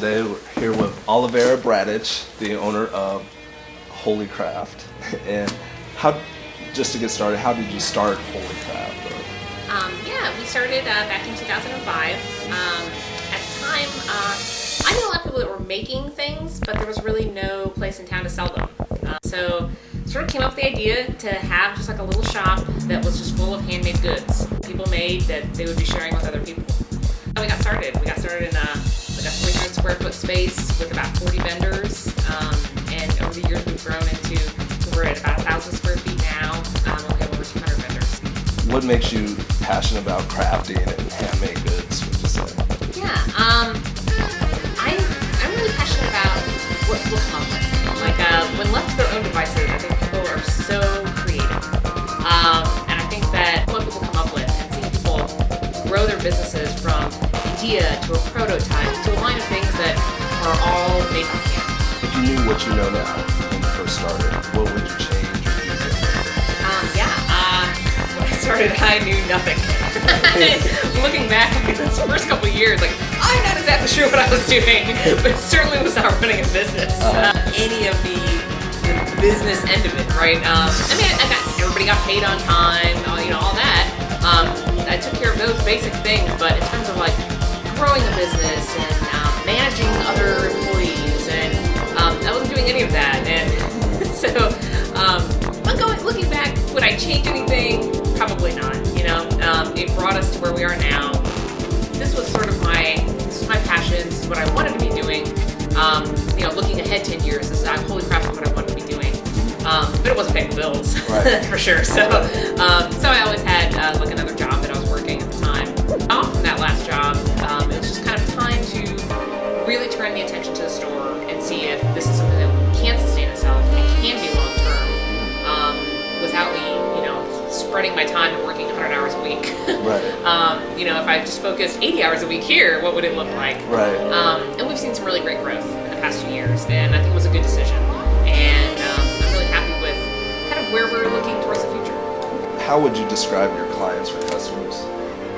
today. We're here with Olivera Bratich, the owner of Holycraft. And just to get started, how did you start Holycraft? Yeah, we started back in 2005. At the time, I knew a lot of people that were making things, but there was really no place in town to sell them. So sort of came up with the idea to have just like a little shop that was just full of handmade goods people made that they would be sharing with other people. So we got started. We got started in a 300 square foot space with about 40 vendors, and over the years we've grown into, we're at about 1,000 square feet now, and we have over 200 vendors. What makes you passionate about crafting and handmade goods, would you say? Yeah, I'm really passionate about what people come up with. Like, when left to their own devices, I think people are so creative. And I think that what people come up with and seeing people grow their businesses from idea to a prototype to a line of things that are all made from hand. If you knew what you know now when you first started, what would you change or do differently? When I started, I knew nothing. Looking back at those first couple of years, like, I'm not exactly sure what I was doing, but it certainly was not running a business. Any of the business end of it, right? Everybody got paid on time, all that. I took care of those basic things, but in terms of like growing a business and managing other employees, and I wasn't doing any of that. And so, looking back, would I change anything? Probably not. It brought us to where we are now. This was sort of my passion. This is what I wanted to be doing. Looking ahead 10 years, Holycraft is what I wanted to be doing. But it wasn't paying the bills, right. For sure. So I always had like another job that I was working at the time. Off from that last job, it was just kind of time to really turn the attention to the store and see if this is something that can sustain itself and can be long term without me, spreading my time and working 100 hours a week. Right. If I just focused 80 hours a week here, what would it look like? Right. And we've seen some really great growth in the past 2 years, and I think it was a good decision. And I'm really happy with kind of where we're looking towards the future. How would you describe your clients or customers?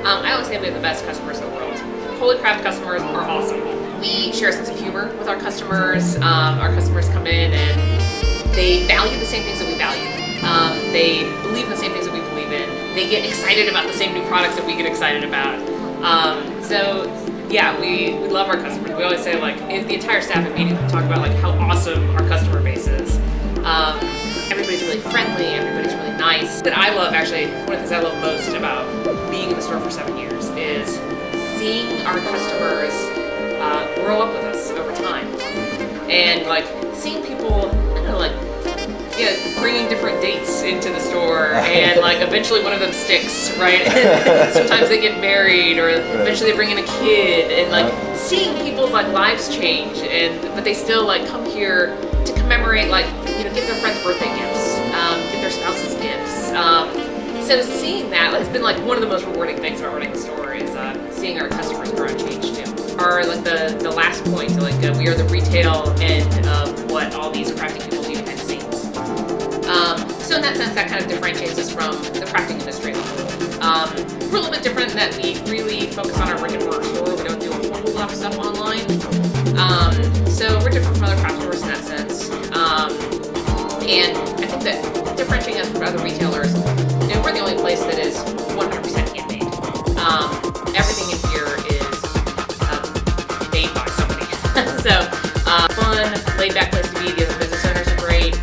I always say we have the best customers in the world. Holycraft customers are awesome. We share a sense of humor with our customers. Our customers come in and they value the same things that we value. They believe in the same things that we believe in. They get excited about the same new products that we get excited about. We love our customers. We always say, like, the entire staff at meetings, we talk about like how awesome our customer base is. Everybody's really friendly. Everybody's really nice. That I love, actually, one of the things I love most about being in the store for 7 years is seeing our customers grow up with us over time, and like seeing people, bringing different dates into the store, and like eventually one of them sticks, right? Sometimes they get married, or eventually they bring in a kid, and like seeing people's like lives change, but they still like come here to commemorate, like, get their friends' birthday gifts, get their spouses gifts. So seeing that has been like one of the most rewarding things about running the store is seeing our customers grow and change too. Or like the last point, we are the retail end of what all these crafting people do behind the scenes. So in that sense, that kind of differentiates us from the crafting industry. We're a little bit different in that we really focus on our brick and mortar store. We don't do a whole lot of stuff online. So we're different from other craft stores in that sense. And I think that differentiating us from other retailers, we're the only place that is 100% handmade. Everything in here is made by somebody. So fun, laid-back place to be. The other business owners are great.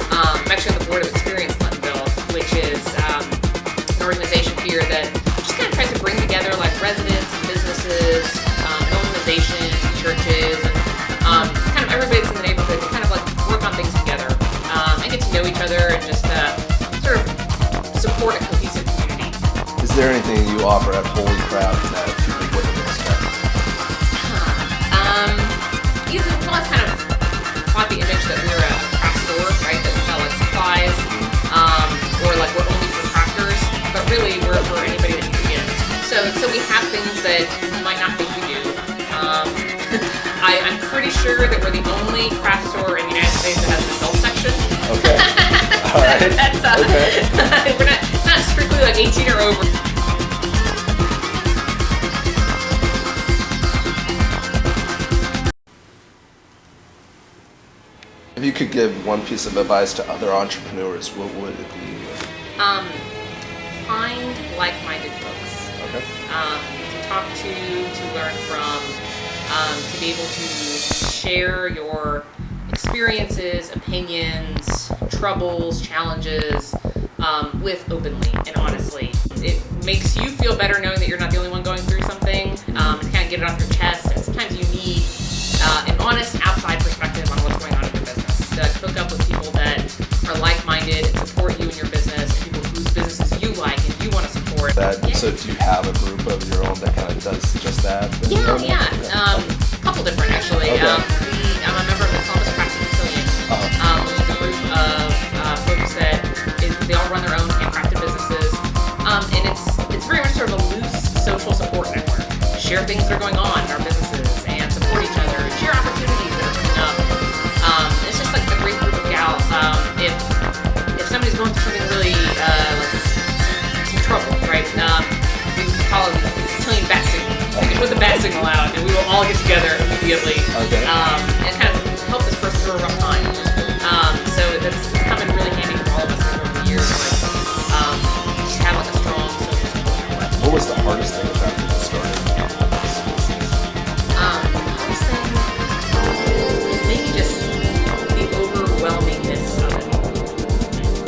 I'm actually on the board of Experience Clintonville, which is an organization here that just kind of tries to bring together like residents, businesses, organizations, churches, and kind of everybody that's in the neighborhood to kind of like work on things together and get to know each other and just sort of support a cohesive community. Is there anything you offer at Holycraft that people wouldn't expect? Well, it's kind of caught the image that we're a craft store, right? That we sell like supplies, or like we're only for crafters, but really we're for anybody that needs a gift. So we have things that you might not think we do. I'm pretty sure that we're the only craft store in the United States that has an adult section. Okay. All right. It's not strictly like 18 or over. one piece of advice to other entrepreneurs, what would it be? Find like-minded folks. Okay. To talk to learn from, to be able to share your experiences, opinions, troubles, challenges with openly and honestly. It makes you feel better knowing that you're not the only one going through something, and kind of get it off your chest. And sometimes you need an honest outside perspective on what's going on in your business. To hook up with people that are like-minded and support you in your business, and people whose businesses you like and you want to support. So do you have a group of your own that kind of does just that? Yeah. A couple different actually. Okay. I'm a member of the Holycraft, which is a group of folks that they all run their own handcrafted businesses, and it's very much sort of a loose social support network. Share things that are going on in our businesses and support each other. Share opportunities that are coming up. It's just like a great group of gals. If somebody's going through something really some trouble, right? We call it telling bat signal. We can put the bat signal out, and we will all get together immediately. Okay. And kind of help this person through a rough time. So that's come in really handy for all of us over the years. Just have like a strong social support network. What was the hardest thing about getting started? Hardest thing is maybe just the overwhelmingness of it.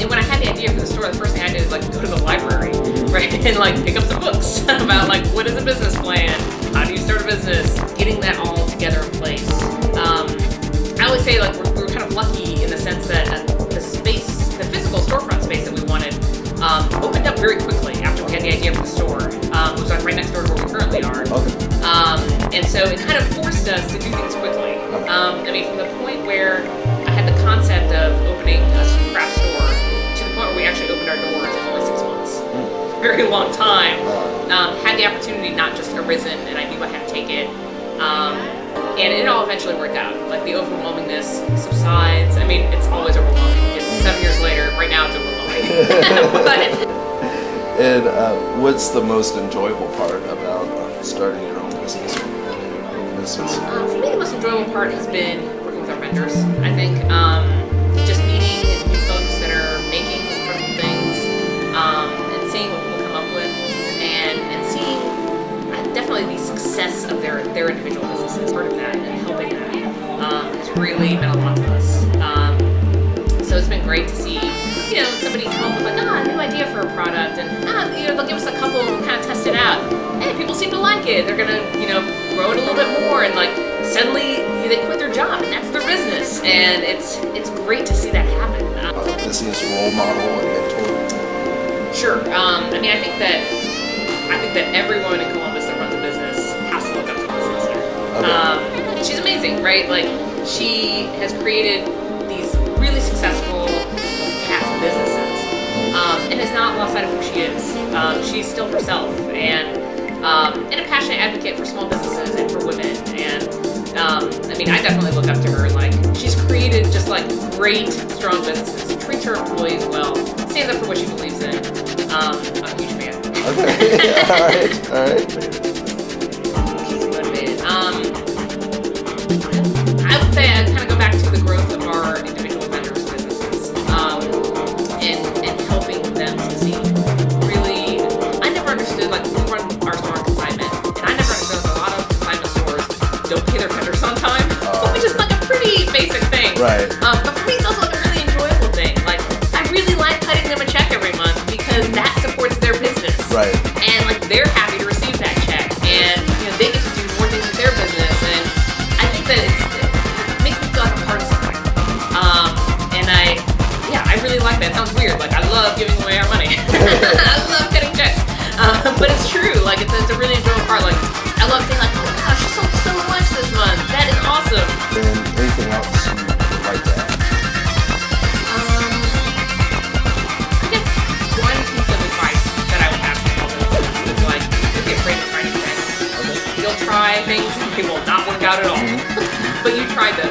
And when I had the idea for the store, the first thing I did is like go to the library, right, and like pick up some books about like what is a business plan, how do you start a business, getting that all together in place. I always say like we're kind of lucky in the sense that the space, the physical storefront space that we wanted, opened up very quickly after we had the idea for the store. It was like right next door to where we currently are. Okay. And so it kind of forced us to do things quickly. I mean, from the point where I had the concept of opening a craft store to the point where we actually opened our doors, it was only 6 months. Very long time. Had the opportunity not just arisen, and I knew I had to take it. And it all eventually worked out. Like the overwhelmingness subsides. I mean, it's always overwhelming. It's 7 years later. Right now, it's overwhelming. And what's the most enjoyable part about starting your own business or running a business? For me, the most enjoyable part has been working with our vendors. I think just meeting new folks that are making incredible things, and seeing what people come up with, and seeing definitely the success of their individual businesses. Part of that and helping that has really meant a lot to us. So it's been great to see, somebody come up with like, a new idea for a product, and they'll give us a couple and kind of test it out. Hey, people seem to like it. They're gonna, grow it a little bit more, and like suddenly they quit their job and that's their business, and it's great to see that happen. A business role model and mentor. Sure. I think that every woman in Columbus that runs a business has to look up to this listener. Okay. She's amazing, right? Like she has created these really successful past businesses, and has not lost sight of who she is. She's still herself, and a passionate advocate for small businesses and for women. And I definitely look up to her. Like she's created just like great, strong businesses. Treats her employees well. Stands up for what she believes in. I'm a huge fan. Okay. All right. She's motivated. I would say I kind of go back to the growth of our individual vendors' businesses, and helping them succeed. Really, I never understood, like, we run our store on consignment, and I never understood that a lot of consignment stores don't pay their vendors on time, which is like a pretty basic thing. Right. But for me, it's also like a really enjoyable thing. Like, I really like cutting them a check every month because that supports their business. Right. And like they're happy to receive that check, and they get to do more things with their business, and I think that it makes me feel like a part of something. And I really like that. It sounds weird. Like I love giving away our money. I love cutting checks. But it's true. Like it's a really enjoyable part. Like I love saying like, oh my gosh, you sold so much this month. That is awesome. And anything else you would like to add? I guess one piece of advice that I would have for people is like, don't be afraid of trying new things. You'll try things and they will not work out at all. But you tried them.